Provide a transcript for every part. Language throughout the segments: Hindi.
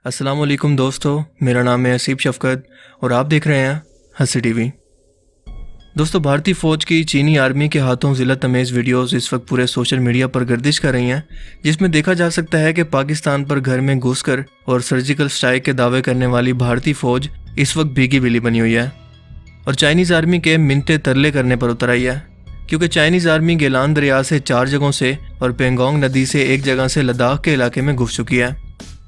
अस्सलामुअलैकुम दोस्तों, मेरा नाम है असीब शफ़क़त और आप देख रहे हैं हंसी टीवी। दोस्तों, भारतीय फ़ौज की चीनी आर्मी के हाथों ज़िला तमेज़ वीडियोस इस वक्त पूरे सोशल मीडिया पर गर्दिश कर रही हैं, जिसमें देखा जा सकता है कि पाकिस्तान पर घर में घुसकर और सर्जिकल स्ट्राइक के दावे करने वाली भारतीय फ़ौज इस वक्त भीगी बिल्ली बनी हुई है और चाइनीज़ आर्मी के मिन्नतें तरले करने पर उतर आई है, क्योंकि चाइनीज़ आर्मी गेलान दरिया से 4 जगहों से और पेंगोंग नदी से 1 जगह से लद्दाख के इलाके में घुस चुकी है।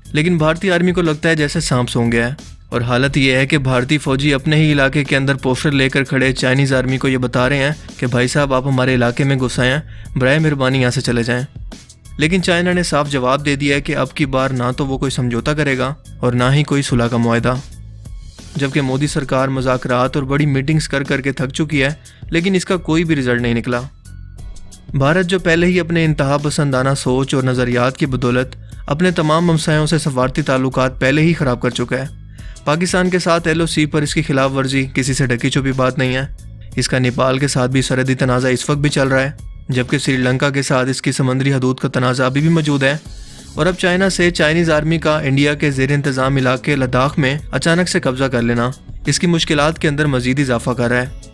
लेकिन भारतीय आर्मी को लगता है जैसे सांप सो गया है और हालत यह है कि भारतीय फौजी अपने ही इलाके के अंदर पोस्टर लेकर खड़े चाइनीज़ आर्मी को ये बता रहे हैं कि भाई साहब, आप हमारे इलाके में घुस आए हैं, बराए मेहरबानी यहाँ से चले जाएं। लेकिन चाइना ने साफ जवाब दे दिया है कि अब की बार ना तो वो कोई समझौता करेगा और ना ही कोई सुलह का मुआहदा। जबकि मोदी सरकार मुज़ाकरात और बड़ी मीटिंग्स कर करके थक चुकी है, लेकिन इसका कोई भी रिजल्ट नहीं निकला। भारत जो पहले ही अपने इंतहा पसंदाना सोच और नज़रियात की बदौलत अपने तमाम हमसायों से सफारती ताल्लुकात पहले ही ख़राब कर चुका है। पाकिस्तान के साथ LOC पर इसकी खिलाफ वर्जी किसी से ढकी छुपी बात नहीं है। इसका नेपाल के साथ भी सरहदी तनाज़ा इस वक्त भी चल रहा है, जबकि श्रीलंका के साथ इसकी समंदरी हदूद का तनाज़ा अभी भी मौजूद है। और अब चाइना से चाइनीज़ आर्मी का इंडिया के ज़ेर इंतज़ाम इलाके लद्दाख में अचानक से कब्जा कर लेना इसकी मुश्किलात के अंदर मज़ीद इजाफा कर रहा है।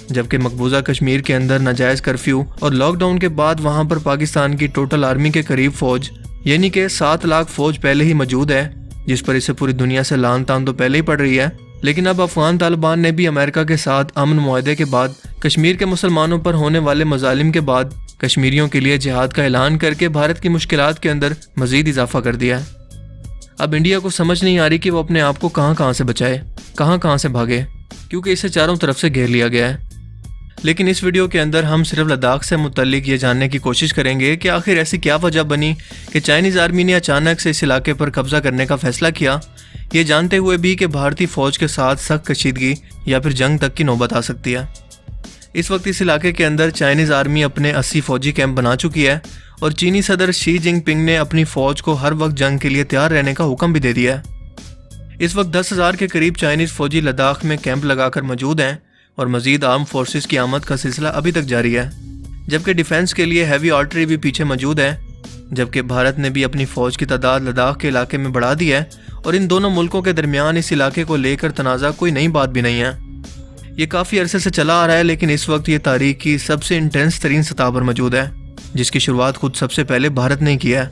जबकि मकबूजा कश्मीर के अंदर नाजायज़ कर्फ्यू और लॉकडाउन के बाद वहाँ पर पाकिस्तान की टोटल आर्मी के करीब फ़ौज यानी कि 7 लाख फ़ौज पहले ही मौजूद है, जिस पर इसे पूरी दुनिया से लान तान तो पहले ही पड़ रही है। लेकिन अब अफगान तालिबान ने भी अमेरिका के साथ अमन मुआहदे के बाद कश्मीर के मुसलमानों पर होने वाले मजालिम के बाद कश्मीरियों के लिए जिहाद का ऐलान करके भारत की मुश्किलात के अंदर मज़ीद इजाफा कर दिया है। अब इंडिया को समझ नहीं आ रही कि वो अपने आप को कहाँ से बचाए, कहाँ से भागे, क्योंकि इसे चारों तरफ से घेर लिया गया है। लेकिन इस वीडियो के अंदर हम सिर्फ लद्दाख से मुतल्लिक ये जानने की कोशिश करेंगे कि आखिर ऐसी क्या वजह बनी कि चाइनीज़ आर्मी ने अचानक से इस इलाके पर कब्जा करने का फैसला किया, ये जानते हुए भी कि भारतीय फ़ौज के साथ सख्त कशीदगी या फिर जंग तक की नौबत आ सकती है। इस वक्त इस इलाके के अंदर चाइनीज़ आर्मी अपने 80 फ़ौजी कैंप बना चुकी है और चीनी सदर शी जिनपिंग ने अपनी फ़ौज को हर वक्त जंग के लिए तैयार रहने का हुक्म भी दे दिया है। इस वक्त 10,000 के करीब चाइनीज़ फ़ौजी लद्दाख में कैंप लगाकर मौजूद हैं और मज़ीद आर्म फोर्सेस की आमद का सिलसिला अभी तक जारी है, जबकि डिफेंस के लिए हैवी आर्टरी भी पीछे मौजूद है। जबकि भारत ने भी अपनी फ़ौज की तादाद लद्दाख के इलाके में बढ़ा दी है और इन दोनों मुल्कों के दरमियान इस इलाके को लेकर तनाज़ा कोई नई बात भी नहीं है। ये काफ़ी अरसे से चला आ रहा है, लेकिन इस वक्त ये तारीख की सबसे इंटेंस तरीन सतह पर मौजूद है, जिसकी शुरुआत खुद सबसे पहले भारत ने किया है,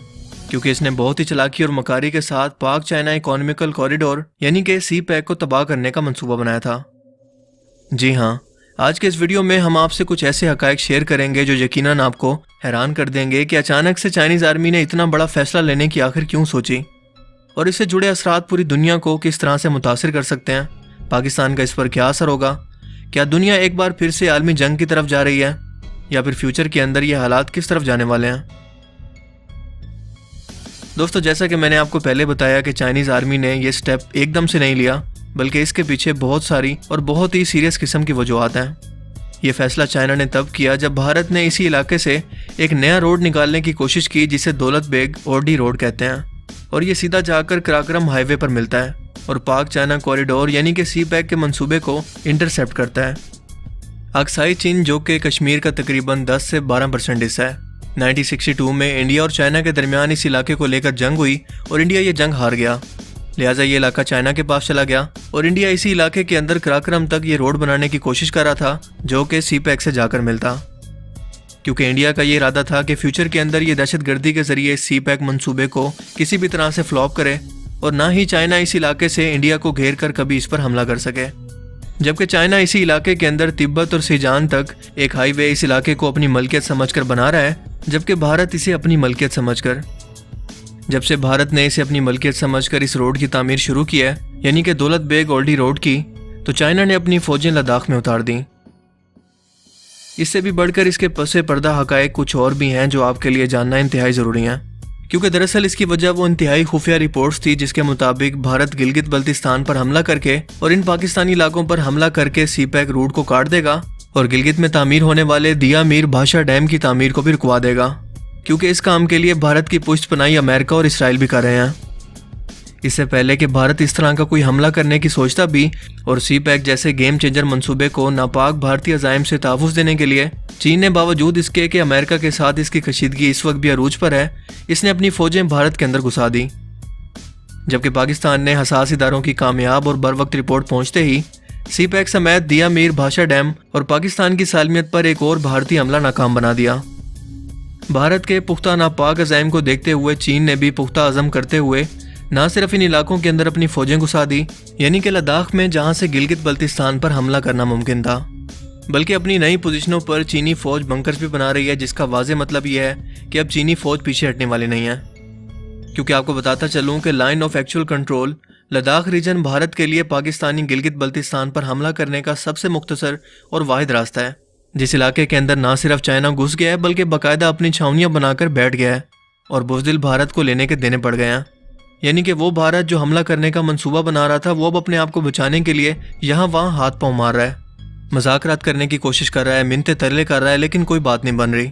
क्योंकि इसने बहुत ही चालाकी और मकारी के साथ पाक चाइना इकोनॉमिकल कॉरिडोर यानी कि CPEC को तबाह करने का मंसूबा बनाया था। जी हाँ, आज के इस वीडियो में हम आपसे कुछ ऐसे हक़ाइक़ शेयर करेंगे जो यकीनन आपको हैरान कर देंगे कि अचानक से चाइनीज़ आर्मी ने इतना बड़ा फैसला लेने की आखिर क्यों सोची और इससे जुड़े असरात पूरी दुनिया को किस तरह से मुतासिर कर सकते हैं। पाकिस्तान का इस पर क्या असर होगा? क्या दुनिया एक बार फिर से आलमी जंग की तरफ जा रही है या फिर फ्यूचर के अंदर ये हालात किस तरफ जाने वाले हैं? दोस्तों, जैसा कि मैंने आपको पहले बताया कि चाइनीज़ आर्मी ने यह स्टेप एकदम से नहीं लिया, बल्कि इसके पीछे बहुत सारी और बहुत ही सीरियस किस्म की वजूहात हैं। ये फैसला चाइना ने तब किया जब भारत ने इसी इलाके से एक नया रोड निकालने की कोशिश की, जिसे दौलत बेग ओडी रोड कहते हैं, और ये सीधा जाकर कराक्रम हाईवे पर मिलता है और पाक चाइना कॉरिडोर यानी कि CPEC के मंसूबे को इंटरसेप्ट करता है। अक्साई चीन, जो कि कश्मीर का तकरीबन 10 से 12% हिस्सा है। 1962 में इंडिया और चाइना के दरमियान इस इलाके को लेकर जंग हुई और इंडिया ये जंग हार गया, लिहाजा ये इलाका चाइना के पास चला गया और इंडिया इसी इलाके के अंदर कराक्रम तक ये रोड बनाने की कोशिश कर रहा था, जो कि CPEC से जाकर मिलता, क्योंकि इंडिया का ये इरादा था कि फ्यूचर के अंदर ये दहशतगर्दी के जरिए CPEC मंसूबे को किसी भी तरह से फ्लॉप करे और ना ही चाइना इस इलाके से इंडिया को घेर कर कभी इस पर हमला कर सके। जबकि चाइना इसी इलाके के अंदर तिब्बत और सीजान तक एक हाईवे इस इलाके को अपनी मलकियत समझकर बना रहा है, जबकि भारत इसे अपनी मलकियत समझकर जब से भारत ने इसे अपनी मलकियत समझकर इस रोड की तामीर शुरू की है, यानी कि दौलत बेग ओल्डी रोड की, तो चाइना ने अपनी फौजें लद्दाख में उतार दी। इससे भी बढ़कर इसके पसे पर्दा हक़ाइक़ कुछ और भी हैं जो आपके लिए जानना इंतहाई ज़रूरी हैं, क्योंकि दरअसल इसकी वजह वो इंतहाई खुफिया रिपोर्ट्स थी जिसके मुताबिक भारत गिलगित बल्तिस्तान पर हमला करके और इन पाकिस्तानी इलाकों पर हमला करके CPEC रूट को काट देगा और गिलगित में तामीर होने वाले दिया मीर भाषा डैम की तामीर को भी रुकवा देगा, क्योंकि इस काम के लिए भारत की पुष्टपनाही अमेरिका और इसराइल भी कर रहे हैं। इससे पहले कि भारत इस तरह का कोई हमला करने की सोचता भी और CPEC जैसे गेम चेंजर मंसूबे को नापाक भारतीय अज़ाइम से तहफ़्फ़ुज़ देने के लिए चीन ने बावजूद इसके कि अमेरिका के साथ इसकी कशीदगी इस वक्त भी अरूज पर है, इसने अपनी फ़ौजें भारत के अंदर घुसा दी। जबकि पाकिस्तान ने हसास इदारों की कामयाब और बर वक्त रिपोर्ट पहुंचते ही सी पैक समेत दिया मीर भाषा डैम और पाकिस्तान की सालमियत पर एक और भारतीय हमला नाकाम बना दिया। भारत के पुख्ता नापाक अज़ाइम को देखते हुए चीन ने भी पुख्ता अज़म करते हुए न सिर्फ इन इलाकों के अंदर अपनी फौजें घुसा दी, यानी कि लद्दाख में जहां से गिलगित बल्तिस्तान पर हमला करना मुमकिन था, बल्कि अपनी नई पोजीशनों पर चीनी फौज बंकर्स भी बना रही है, जिसका वाज़ेह मतलब यह है कि अब चीनी फौज पीछे हटने वाली नहीं है। क्योंकि आपको बताता चलूं कि line of actual control Ladakh region Bharat के लिए पाकिस्तानी गिलगित बल्तिस्तान पर हमला करने का सबसे मुख्तसर और वाहिद रास्ता है, जिस इलाके के अंदर ना सिर्फ चाइना घुस गया है बल्कि बाकायदा अपनी छावनियां बनाकर बैठ गया है और बुज़दिल भारत को लेने के देने पड़ गए हैं। यानी कि वो भारत जो हमला करने का मंसूबा बना रहा था, वो अब अपने आप को बचाने के लिए यहाँ वहाँ हाथ पाँव मार रहा है, मजाकरात करने की कोशिश कर रहा है, मिन्नतें तरले कर रहा है, लेकिन कोई बात नहीं बन रही।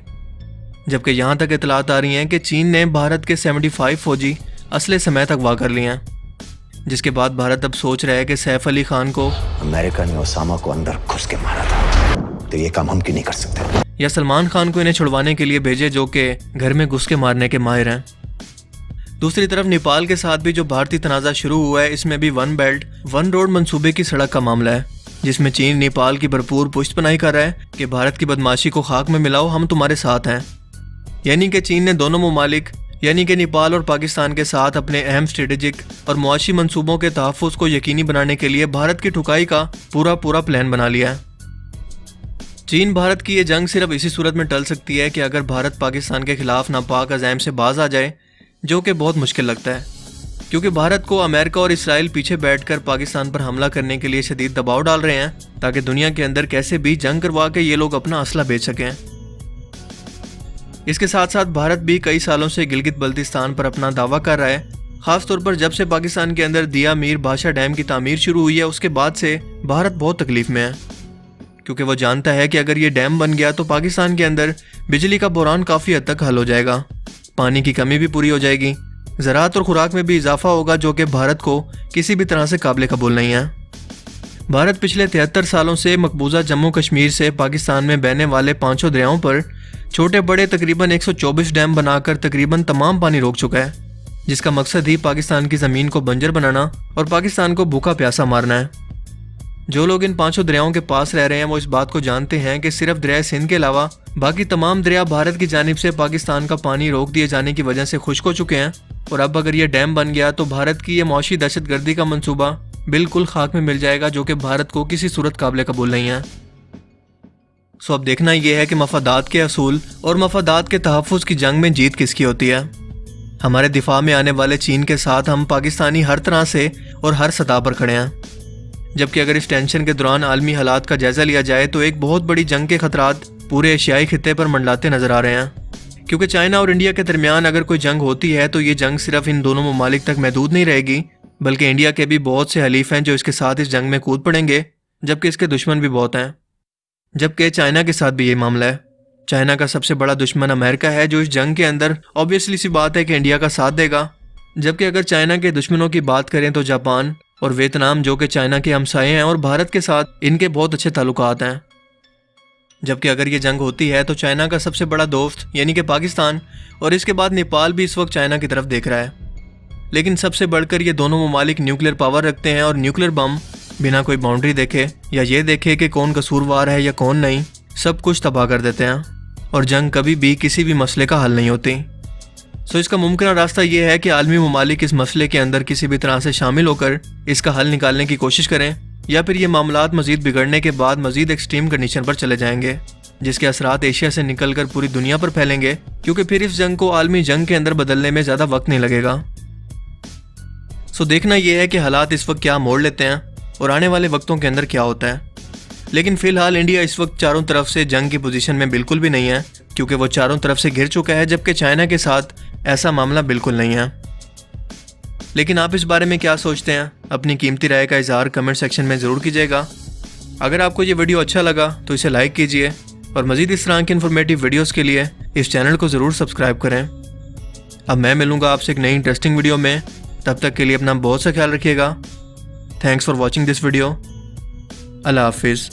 जबकि यहाँ तक इतलात आ रही हैं कि चीन ने भारत के 75 फौजी असले समेत अगवा कर लिए हैं, जिसके बाद भारत अब सोच रहा है कि सैफ अली खान को अमेरिका ने ओसामा को अंदर घुस के मारा था, तो ये काम हम क्यों नहीं कर सकते, या सलमान खान को इन्हें छुड़वाने के लिए भेजे जो कि घर में घुस के मारने के माहिर हैं। दूसरी तरफ नेपाल के साथ भी जो भारतीय तनाज़ा शुरू हुआ है, इसमें भी वन बेल्ट वन रोड मंसूबे की सड़क का मामला है, जिसमें चीन नेपाल की भरपूर पुष्टपनाही कर रहा है कि भारत की बदमाशी को खाक में मिलाओ, हम तुम्हारे साथ हैं। यानी कि चीन ने दोनों ममालिक यानी कि नेपाल और पाकिस्तान के साथ अपने अहम स्ट्रेटेजिक और मुआशी मंसूबों के तहफ़्फ़ुज़ को यकीनी बनाने के लिए भारत की ठुकाई का पूरा प्लान बना लिया है। चीन भारत की ये जंग सिर्फ इसी सूरत में टल सकती है कि अगर भारत पाकिस्तान के खिलाफ नापाक अज़ाइम से बाज आ जाए, जो कि बहुत मुश्किल लगता है, क्योंकि भारत को अमेरिका और इसराइल पीछे बैठकर पाकिस्तान पर हमला करने के लिए शदीद दबाव डाल रहे हैं ताकि दुनिया के अंदर कैसे भी जंग करवा के ये लोग अपना असला बेच सकें। इसके साथ साथ भारत भी कई सालों से गिलगित बल्तिस्तान पर अपना दावा कर रहा है, खासतौर पर जब से पाकिस्तान के अंदर दिया मीर भाषा डैम की तामीर शुरू हुई है, उसके बाद से भारत बहुत तकलीफ में है, क्योंकि वो जानता है कि अगर ये डैम बन गया तो पाकिस्तान के अंदर बिजली का बहरान काफ़ी हद तक हल हो जाएगा, पानी की कमी भी पूरी हो जाएगी, ज़राअत और खुराक में भी इजाफा होगा, जो कि भारत को किसी भी तरह से काबिल कबूल नहीं है। भारत पिछले 73 सालों से मकबूजा जम्मू कश्मीर से पाकिस्तान में बहने वाले 5 दरियाओं पर छोटे बड़े तकरीबन 124 डैम बनाकर तकरीबन तमाम पानी रोक चुका है, जिसका मकसद ही पाकिस्तान की ज़मीन को बंजर बनाना और पाकिस्तान को भूखा प्यासा मारना है। जो लोग इन 5 दरियाओं के पास रह रहे हैं वो इस बात को जानते हैं कि सिर्फ दरिया सिंध के अलावा बाकी तमाम दरिया भारत की जानिब से पाकिस्तान का पानी रोक दिए जाने की वजह से खुश्क हो चुके हैं, और अब अगर ये डैम बन गया तो भारत की ये मौशी दहशतगर्दी का मंसूबा बिल्कुल खाक में मिल जाएगा, जो कि भारत को किसी सूरत काबिल कबूल नहीं है। सो अब देखना यह है कि मफादात के असूल और मफादात के तहफ़्फ़ुज़ की जंग में जीत किसकी होती है। हमारे दिफा में आने वाले चीन के साथ हम पाकिस्तानी हर तरह से और हर सतह पर खड़े हैं, जबकि अगर इस टेंशन के दौरान आलमी हालात का जायज़ा लिया जाए तो एक बहुत बड़ी जंग के खतरात पूरे एशियाई खित्ते पर मंडलाते नजर आ रहे हैं। क्योंकि चाइना और इंडिया के दरमियान अगर कोई जंग होती है तो ये जंग सिर्फ इन दोनों ममालिक तक महदूद नहीं रहेगी, बल्कि इंडिया के भी बहुत से हलीफ हैं जो इसके साथ इस जंग में कूद पड़ेंगे, जबकि इसके दुश्मन भी बहुत हैं। जबकि चाइना के साथ भी ये मामला है। चाइना का सबसे बड़ा दुश्मन अमेरिका है, जो इस जंग के अंदर ऑब्वियसली सी बात है कि इंडिया का साथ देगा। जबकि अगर चाइना के दुश्मनों की बात करें तो जापान और वियतनाम, जो कि चाइना के हमसाये हैं और भारत के साथ इनके बहुत अच्छे ताल्लुकात हैं। जबकि अगर ये जंग होती है तो चाइना का सबसे बड़ा दोस्त यानी कि पाकिस्तान और इसके बाद नेपाल भी इस वक्त चाइना की तरफ देख रहा है। लेकिन सबसे बढ़कर ये दोनों ममालिक न्यूक्लियर पावर रखते हैं और न्यूक्लियर बम बिना कोई बाउंड्री देखे या ये देखे कि कौन कसूरवार है या कौन नहीं, सब कुछ तबाह कर देते हैं, और जंग कभी भी किसी भी मसले का हल नहीं होती। सो इसका मुमकिन रास्ता ये है कि आलमी ममालिक इस मसले के अंदर किसी भी तरह से शामिल होकर इसका हल निकालने की कोशिश करें, या फिर ये मामलात मज़ीद बिगड़ने के बाद मज़ीद एक्सट्रीम कंडीशन पर चले जाएंगे, जिसके असरात एशिया से निकलकर पूरी दुनिया पर फैलेंगे, क्योंकि फिर इस जंग को आलमी जंग के अंदर बदलने में ज़्यादा वक्त नहीं लगेगा। सो देखना यह है कि हालात इस वक्त क्या मोड़ लेते हैं और आने वाले वक्तों के अंदर क्या होता है। लेकिन फ़िलहाल इंडिया इस वक्त चारों तरफ से जंग की पोजीशन में बिल्कुल भी नहीं है, क्योंकि वो चारों तरफ से घिर चुका है, जबकि चाइना के साथ ऐसा मामला बिल्कुल नहीं है। लेकिन आप इस बारे में क्या सोचते हैं? अपनी कीमती राय का इजहार कमेंट सेक्शन में ज़रूर कीजिएगा। अगर आपको ये वीडियो अच्छा लगा तो इसे लाइक कीजिए, और मज़ीद इस तरह की इन्फॉर्मेटिव वीडियोज़ के लिए इस चैनल को ज़रूर सब्सक्राइब करें। अब मैं मिलूँगा आपसे एक नई इंटरेस्टिंग वीडियो में। तब तक के लिए अपना बहुत सा ख्याल रखिएगा। Thanks for watching this video. अल्लाह हाफिज़।